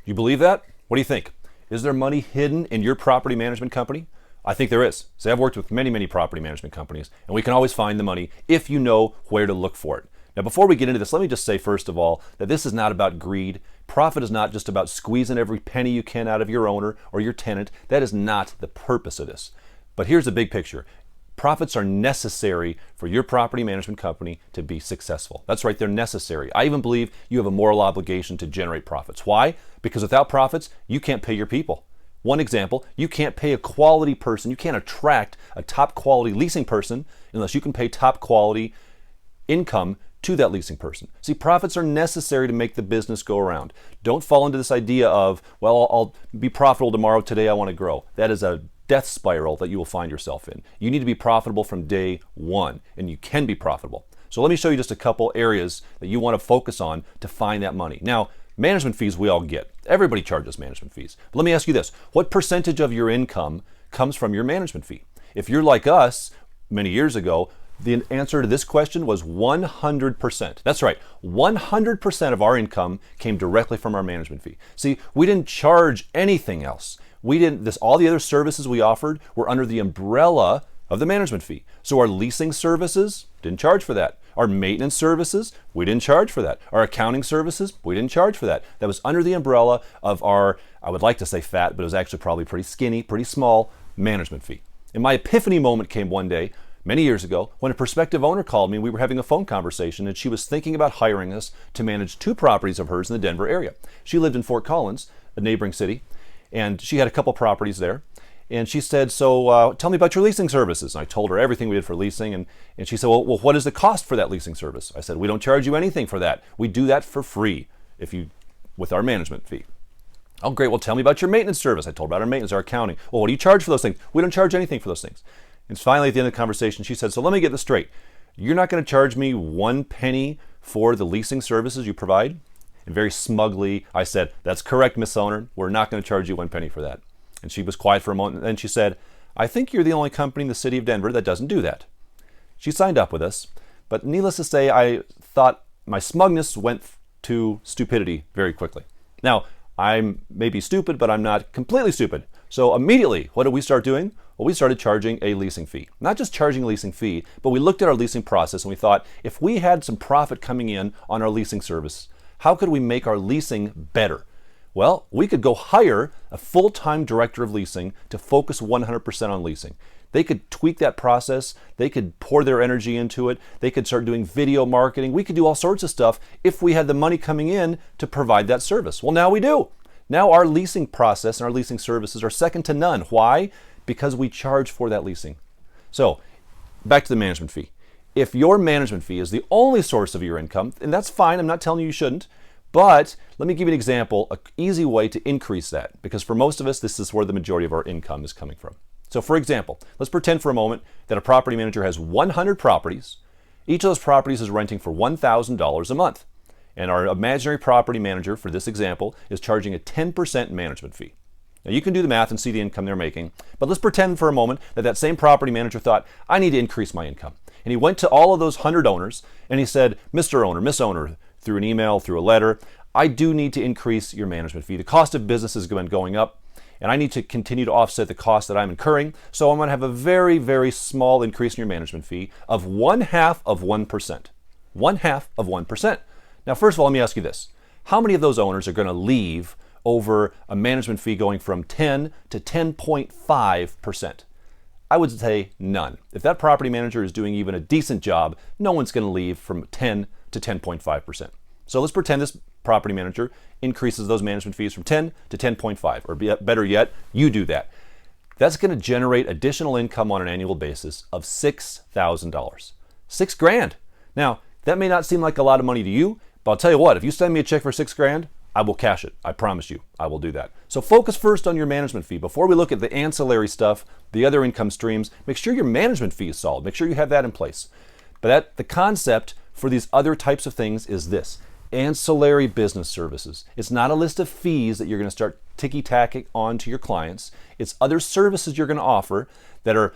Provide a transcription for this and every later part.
You believe that? What do you think? Is there money hidden in your property management company? I think there is. See, I've worked with many property management companies, and we can always find the money if you know where to look for it. Now, before we get into this, let me just say, first of all, that this is not about greed. Profit is not just about squeezing every penny you can out of your owner or your tenant. That is not the purpose of this. But here's the big picture. Profits are necessary for your property management company to be successful. That's right, they're necessary. I even believe you have a moral obligation to generate profits. Why? Because without profits, you can't pay your people. One example, you can't pay a quality person, you can't attract a top quality leasing person unless you can pay top quality income to that leasing person. See, profits are necessary to make the business go around. Don't fall into this idea of, well, I'll be profitable tomorrow, today I want to grow. That is a death spiral that you will find yourself in. You need to be profitable from day one, and you can be profitable. So let me show you just a couple areas that you want to focus on to find that money. Now, management fees we all get. Everybody charges management fees. But let me ask you this. What percentage of your income comes from your management fee? If you're like us many years ago, the answer to this question was 100%. That's right, 100% of our income came directly from our management fee. See, we didn't charge anything else. All the other services we offered were under the umbrella of the management fee. So our leasing services, didn't charge for that. Our maintenance services, we didn't charge for that. Our accounting services, we didn't charge for that. That was under the umbrella of our, I would like to say fat, but it was actually probably pretty skinny, pretty small management fee. And my epiphany moment came one day, many years ago, when a prospective owner called me. We were having a phone conversation, and she was thinking about hiring us to manage 2 properties of hers in the Denver area. She lived in Fort Collins, a neighboring city, and she had a couple properties there. And she said, so tell me about your leasing services. And I told her everything we did for leasing. And she said, well, what is the cost for that leasing service? I said, we don't charge you anything for that. We do that for free with our management fee. Oh, great. Well, tell me about your maintenance service. I told her about our maintenance, our accounting. Well, what do you charge for those things? We don't charge anything for those things. And finally, at the end of the conversation, she said, so let me get this straight. You're not going to charge me 1 penny for the leasing services you provide? And very smugly, I said, that's correct, Miss Owner. We're not going to charge you 1 penny for that. And she was quiet for a moment, and then she said, I think you're the only company in the city of Denver that doesn't do that. She signed up with us, but needless to say, I thought my smugness went to stupidity very quickly. Now, I'm maybe stupid, but I'm not completely stupid. So immediately, what did we start doing? Well, we started charging a leasing fee. Not just charging a leasing fee, but we looked at our leasing process and we thought, if we had some profit coming in on our leasing service, how could we make our leasing better? Well, we could go hire a full-time director of leasing to focus 100% on leasing. They could tweak that process. They could pour their energy into it. They could start doing video marketing. We could do all sorts of stuff if we had the money coming in to provide that service. Well, now we do. Now our leasing process and our leasing services are second to none. Why? Because we charge for that leasing. So, back to the management fee. If your management fee is the only source of your income, and that's fine, I'm not telling you you shouldn't, but let me give you an example, an easy way to increase that, because for most of us, this is where the majority of our income is coming from. So for example, let's pretend for a moment that a property manager has 100 properties. Each of those properties is renting for $1,000 a month. And our imaginary property manager, for this example, is charging a 10% management fee. Now you can do the math and see the income they're making, but let's pretend for a moment that that same property manager thought, I need to increase my income. And he went to all of those 100 owners and he said, Mr. Owner, Miss Owner, through an email, through a letter, I do need to increase your management fee. The cost of business has been going up, and I need to continue to offset the cost that I'm incurring, so I'm going to have a very, very small increase in your management fee of 1/2 of 1%. 1/2 of 1%. Now, first of all, let me ask you this. How many of those owners are going to leave over a management fee going from 10 to 10.5%? I would say none. If that property manager is doing even a decent job, no one's going to leave from 10 to 10.5%. So let's pretend this property manager increases those management fees from 10 to 10.5, or better yet, you do that. That's going to generate additional income on an annual basis of $6,000. $6,000. Now, that may not seem like a lot of money to you, but I'll tell you what, if you send me a check for $6,000, I will cash it. I promise you, I will do that. So focus first on your management fee. Before we look at the ancillary stuff, the other income streams, make sure your management fee is solid. Make sure you have that in place. But the concept for these other types of things is this: ancillary business services. It's not a list of fees that you're going to start ticky-tacking on to your clients. It's other services you're going to offer that are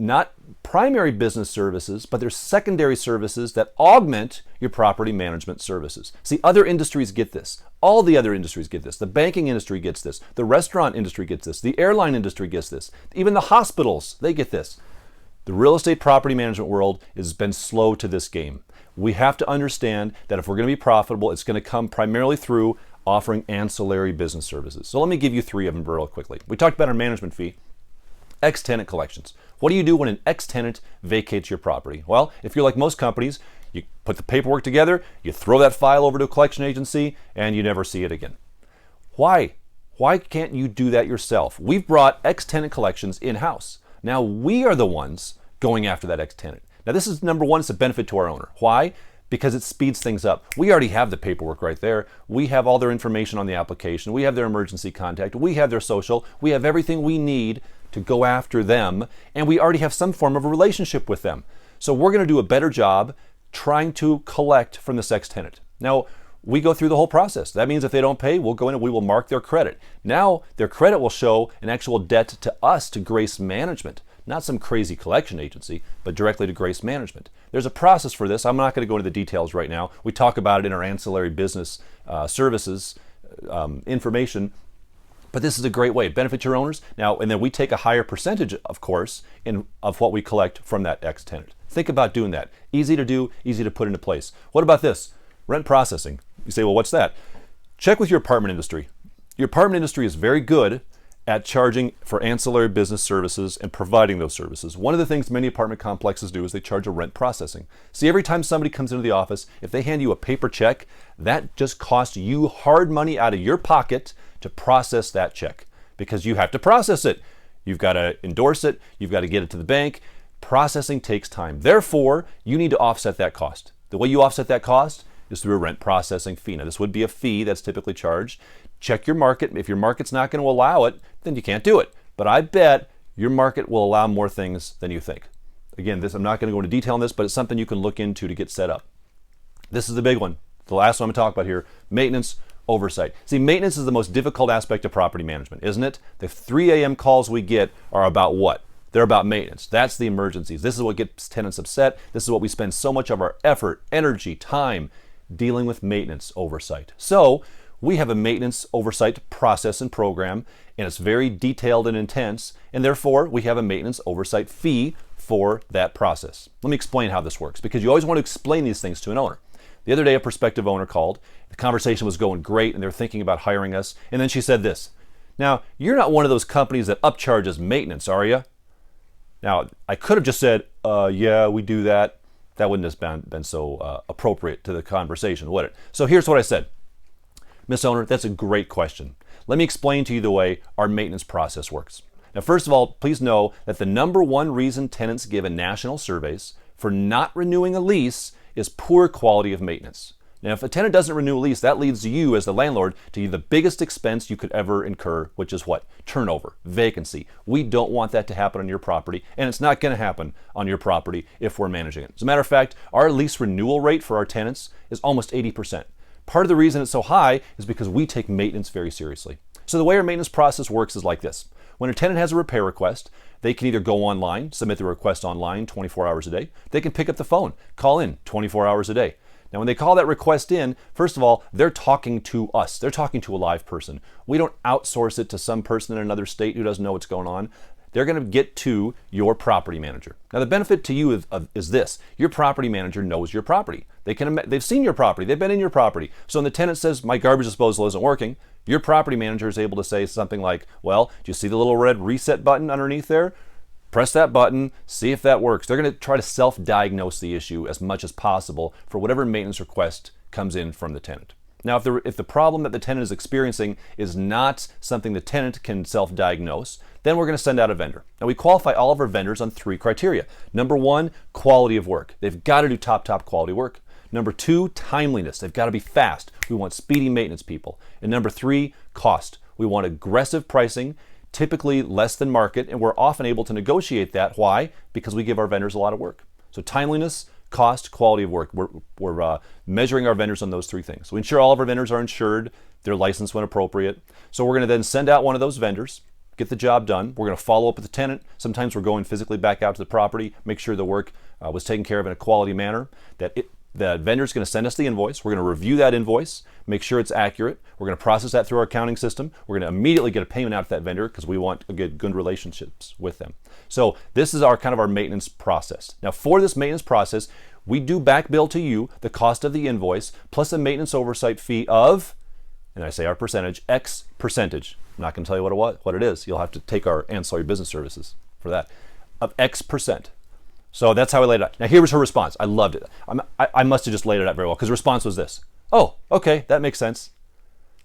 not primary business services, but they're secondary services that augment your property management services. See, other industries get this. All the other industries get this. The banking industry gets this. The restaurant industry gets this. The airline industry gets this. Even the hospitals, they get this. The real estate property management world has been slow to this game. We have to understand that if we're going to be profitable, it's going to come primarily through offering ancillary business services. So let me give you 3 of them real quickly. We talked about our management fee. Ex-tenant collections. What do you do when an ex-tenant vacates your property? Well, if you're like most companies, you put the paperwork together, you throw that file over to a collection agency, and you never see it again. Why? Why can't you do that yourself? We've brought ex-tenant collections in-house. Now we are the ones going after that ex-tenant. Now this is number one, it's a benefit to our owner. Why? Because it speeds things up. We already have the paperwork right there. We have all their information on the application. We have their emergency contact. We have their social. We have everything we need to go after them, and we already have some form of a relationship with them. So we're going to do a better job trying to collect from this ex-tenant. Now, we go through the whole process. That means if they don't pay, we'll go in and we will mark their credit. Now, their credit will show an actual debt to us, to Grace Management. Not some crazy collection agency, but directly to Grace Management. There's a process for this. I'm not going to go into the details right now. We talk about it in our ancillary business services information. But this is a great way. It benefits your owners. Now, and then we take a higher percentage, of course, of what we collect from that ex-tenant. Think about doing that. Easy to do, easy to put into place. What about this? Rent processing. You say, well, what's that? Check with your apartment industry. Your apartment industry is very good at charging for ancillary business services and providing those services. One of the things many apartment complexes do is they charge a rent processing. See, every time somebody comes into the office, if they hand you a paper check, that just costs you hard money out of your pocket to process that check, because you have to process it. You've got to endorse it. You've got to get it to the bank. Processing takes time. Therefore, you need to offset that cost. The way you offset that cost is through a rent processing fee. Now, this would be a fee that's typically charged. Check your market. If your market's not going to allow it, then you can't do it. But I bet your market will allow more things than you think. Again, I'm not going to go into detail on this, but it's something you can look into to get set up. This is the big one. The last one I'm going to talk about here, maintenance, oversight. See, maintenance is the most difficult aspect of property management, isn't it? The 3 a.m. calls we get are about what? They're about maintenance. That's the emergencies. This is what gets tenants upset. This is what we spend so much of our effort, energy, time dealing with maintenance oversight. So we have a maintenance oversight process and program, and it's very detailed and intense, and therefore we have a maintenance oversight fee for that process. Let me explain how this works, because you always want to explain these things to an owner. The other day, a prospective owner called. The conversation was going great, and they're thinking about hiring us. And then she said this, "Now, you're not one of those companies that upcharges maintenance, are you?" Now, I could have just said, yeah, we do that. That wouldn't have been so appropriate to the conversation, would it? So here's what I said. Miss Owner, that's a great question. Let me explain to you the way our maintenance process works. Now, first of all, please know that the number one reason tenants give in national surveys for not renewing a lease is poor quality of maintenance. Now, if a tenant doesn't renew a lease, that leads you as the landlord to the biggest expense you could ever incur, which is what? Turnover, vacancy. We don't want that to happen on your property, and it's not going to happen on your property if we're managing it. As a matter of fact, our lease renewal rate for our tenants is almost 80%. Part of the reason it's so high is because we take maintenance very seriously. So the way our maintenance process works is like this. When a tenant has a repair request, they can either go online, submit the request online 24 hours a day. They can pick up the phone, call in 24 hours a day. Now, when they call that request in, first of all, they're talking to us. They're talking to a live person. We don't outsource it to some person in another state who doesn't know what's going on. They're going to get to your property manager. Now, the benefit to you is this. Your property manager knows your property. They've seen your property. They've been in your property. So when the tenant says, my garbage disposal isn't working, your property manager is able to say something like, well, do you see the little red reset button underneath there? Press that button, see if that works. They're going to try to self-diagnose the issue as much as possible for whatever maintenance request comes in from the tenant. Now, if the problem that the tenant is experiencing is not something the tenant can self-diagnose, then we're going to send out a vendor. Now, we qualify all of our vendors on 3 criteria. Number 1, quality of work. They've got to do top quality work. Number 2, timeliness. They've got to be fast. We want speedy maintenance people. And number 3, cost. We want aggressive pricing, typically less than market, and we're often able to negotiate that. Why? Because we give our vendors a lot of work. So timeliness, cost, quality of work. We're measuring our vendors on those 3 things. We ensure all of our vendors are insured, they're licensed when appropriate. So we're going to then send out one of those vendors, get the job done. We're going to follow up with the tenant. Sometimes we're going physically back out to the property, make sure the work was taken care of in a quality manner, the vendor's going to send us the invoice. We're going to review that invoice, make sure it's accurate. We're going to process that through our accounting system. We're going to immediately get a payment out to that vendor because we want to get good relationships with them. So this is our kind of our maintenance process. Now for this maintenance process, we do back bill to you the cost of the invoice plus a maintenance oversight fee of, and I say our percentage, X percentage. I'm not going to tell you what it is. You'll have to take our ancillary business services for that, of X percent. So that's how I laid it out. Now here was her response. I loved it. I must have just laid it out very well because the response was this. Oh, okay, that makes sense.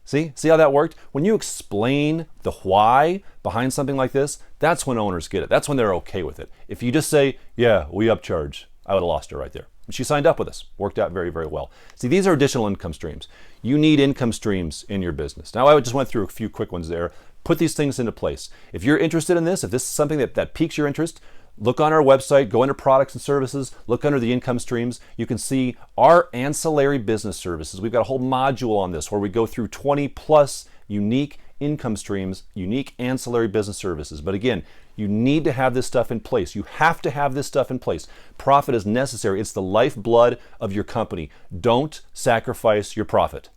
See how that worked? When you explain the why behind something like this, that's when owners get it. That's when they're okay with it. If you just say, yeah, we upcharge, I would have lost her right there. She signed up with us. Worked out very, very well. See, these are additional income streams. You need income streams in your business. Now, I just went through a few quick ones there. Put these things into place. If you're interested in this, if this is something that piques your interest, look on our website, go into products and services, look under the income streams. You can see our ancillary business services. We've got a whole module on this where we go through 20 plus unique income streams, unique ancillary business services. But again, you need to have this stuff in place. You have to have this stuff in place. Profit is necessary. It's the lifeblood of your company. Don't sacrifice your profit.